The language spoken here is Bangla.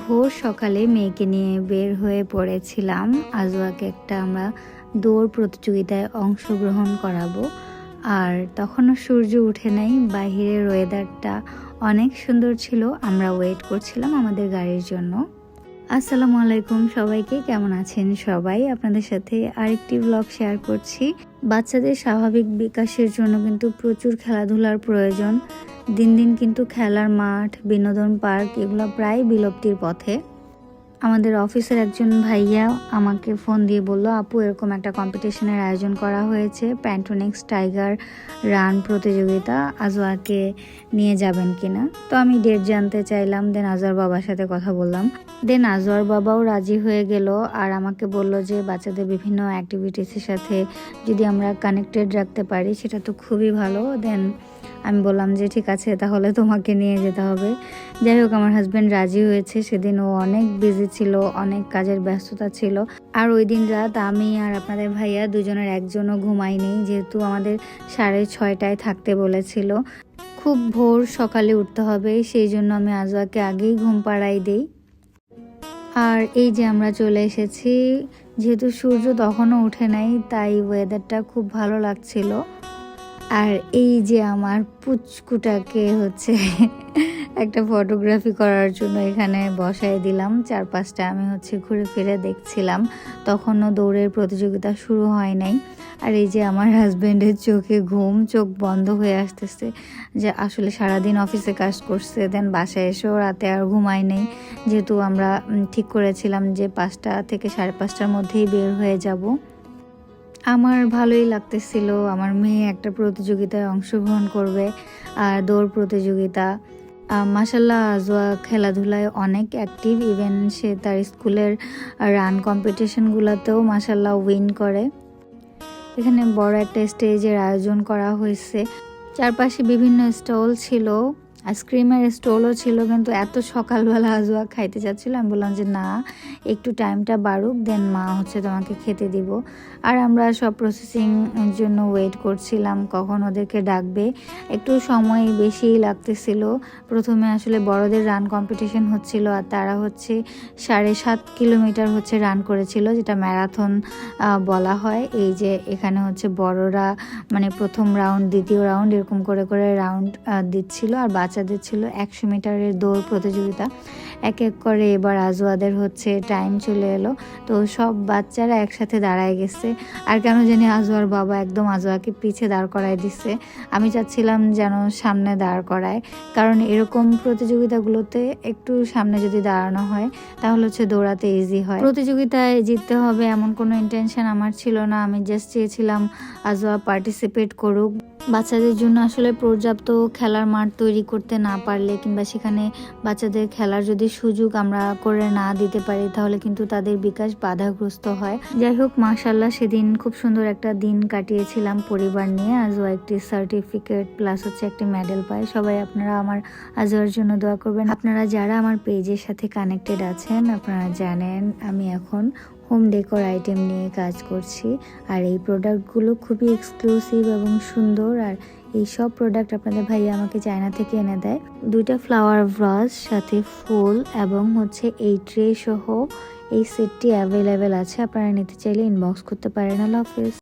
ভোর সকালে মেয়েকে নিয়ে বের হয়ে পড়েছিলাম। আজওয়াকে একটা আমরা দৌড় প্রতিযোগিতায় অংশগ্রহণ করাবো। আর তখনও সূর্য উঠে নাই, বাহিরের ওয়েদারটা অনেক সুন্দর ছিল। আমরা ওয়েট করছিলাম আমাদের গাড়ির জন্য। আসসালামু আলাইকুম সবাইকে, কেমন আছেন সবাই? আপনাদের সাথে আরেকটি ব্লগ শেয়ার করছি। বাচ্চাদের স্বাভাবিক বিকাশের জন্য কিন্তু প্রচুর খেলাধুলার প্রয়োজন। দিন দিন কিন্তু খেলার মাঠ, বিনোদন পার্ক এগুলো প্রায় বিলুপ্তির পথে। আমাদের অফিসের একজন ভাইয়া আমাকে ফোন দিয়ে বলল, আপু এরকম একটা কম্পিটিশনের আয়োজন করা হয়েছে, প্যান্টোনিক্স টাইগার রান প্রতিযোগিতা, আজওয়াকে নিয়ে যাবেন কিনা। তো আমি ডেট জানতে চাইলাম, দেন আজওয়ার বাবার সাথে কথা বললাম। দেন আজওয়ার বাবাও রাজি হয়ে গেল আর আমাকে বলল যে বাচ্চাদের বিভিন্ন অ্যাক্টিভিটিসের সাথে যদি আমরা কানেক্টেড রাখতে পারি সেটা তো খুবই ভালো। দেন আমি বললাম যে ঠিক আছে, তাহলে তোমাকে নিয়ে যেতে হবে। যাই হোক, আমার হাজব্যান্ড রাজি হয়েছে। সেদিন ও অনেক বিজি ছিল, অনেক কাজের ব্যস্ততা ছিল। আর ওই দিন রাত আমি আর আপনাদের ভাইয়া দুজনের একজনও ঘুমাইনি, যেহেতু আমাদের 6:30টায় থাকতে বলেছিল। খুব ভোর সকালে উঠতে হবে, সেই জন্য আমি আজওয়াকে আগেই ঘুম পাড়াই দিই। আর এই যে আমরা চলে এসেছি, যেহেতু সূর্য তখনও উঠে নাই তাই ওয়েদারটা খুব ভালো লাগছিল। আর এই যে আমার পুচকুটাকে একটা ফটোগ্রাফি করার জন্য এখানে বসাই দিলাম। চারপাশটা আমি ঘুরে ফিরে দেখছিলাম, তখনও দৌড়ের প্রতিযোগিতা শুরু হয় নাই। আর এই যে আমার হাজব্যান্ডের চোখে ঘুম, চোখ বন্ধ হয়ে আসতেছে, যে আসলে সারাদিন অফিসে কাজ করছে, দেন বাসায় এসেও রাতে আর ঘুমাই নেই। যেহেতু আমরা ঠিক করেছিলাম যে 5টা থেকে 5:30টার মধ্যেই বের হয়ে যাব। আমার ভালোই লাগতেছিল, আমার মেয়ে একটা প্রতিযোগিতায় অংশগ্রহণ করবে, আর দৌড় প্রতিযোগিতা। মাশাল্লাহ আজওয়া খেলাধুলায় অনেক অ্যাক্টিভ, ইভেন সে তার স্কুলের রান কম্পিটিশনগুলোতেও মাশাল্লাহ উইন করে। এখানে বড় একটা স্টেজের আয়োজন করা হয়েছে, চারপাশে বিভিন্ন স্টল ছিল, আইসক্রিমের স্টলও ছিল। কিন্তু এত সকালবেলা আজওয়া খাইতে চাচ্ছিল, আমি বললাম যে না, একটু টাইমটা বাড়ুক, দেন মা তোমাকে খেতে দিব। আর আমরা সব প্রসেসিং এর জন্য ওয়েট করছিলাম কখন ওদেরকে ডাকবে। একটু সময় বেশি লাগতেছিল। প্রথমে আসলে বড়দের রান কম্পিটিশন হচ্ছিল, আর তারা 7.5 কিলোমিটার রান করেছিল, যেটা ম্যারাথন বলা হয়। এই যে এখানে বড়রা মানে প্রথম রাউন্ড, দ্বিতীয় রাউন্ড এরকম করে করে রাউন্ড দিচ্ছিল। আর বাচ্চাদের ছিল 100 মিটারের দৌড় প্রতিযোগিতা। এক এক করে এবার আজওয়াদের টাইম চলে এলো, তো সব বাচ্চারা একসাথে দাঁড়ায় গেছে। আর কেন জানি আজওয়ার বাবা একদম আজওয়াকে পিছে দাঁড় করায় দিচ্ছে। আমি চাচ্ছিলাম যেন সামনে দাঁড় করায়, কারণ এরকম প্রতিযোগিতাগুলোতে একটু সামনে যদি দাঁড়ানো হয় তাহলে দৌড়াতে ইজি হয়। প্রতিযোগিতায় জিততে হবে এমন কোনো ইন্টেনশন আমার ছিল না, আমি জাস্ট চেয়েছিলাম আজওয়া পার্টিসিপেট করুক। বাচ্চাদের জন্য আসলে পর্যাপ্ত খেলার মাঠ তৈরি করতে না পারলে, কিংবা সেখানে বাচ্চাদের খেলার যদি সুযোগ আমরা করে না দিতে পারি, তাহলে কিন্তু তাদের বিকাশ বাধাগ্রস্ত হয়। যাই হোক, মাশাআল্লাহ সেদিন খুব সুন্দর একটা দিন কাটিয়েছিলাম পরিবার নিয়ে। আজওয়া একটি সার্টিফিকেট প্লাস একটি মেডেল পায়। সবাই আপনারা আমার আজওয়ার জন্য দোয়া করবেন। আপনারা যারা আমার পেজের সাথে কানেক্টেড আছেন, আপনারা জানেন আমি এখন হোম ডেকোর আইটেম নিয়ে কাজ করছি। আর এই প্রোডাক্টগুলো খুবই এক্সক্লুসিভ এবং সুন্দর। আর এই সব প্রোডাক্ট আপনাদের ভাইয়া আমাকে চায়না থেকে এনে দেয়। 2টা ফ্লাওয়ার ভাস, সাথে ফুল এবং এই ট্রে সহ এই সেটটি অ্যাভেলেবেল আছে। আপনারা নিতে চাইলে ইনবক্স করতে পারেন। আল্লাহ হাফেজ।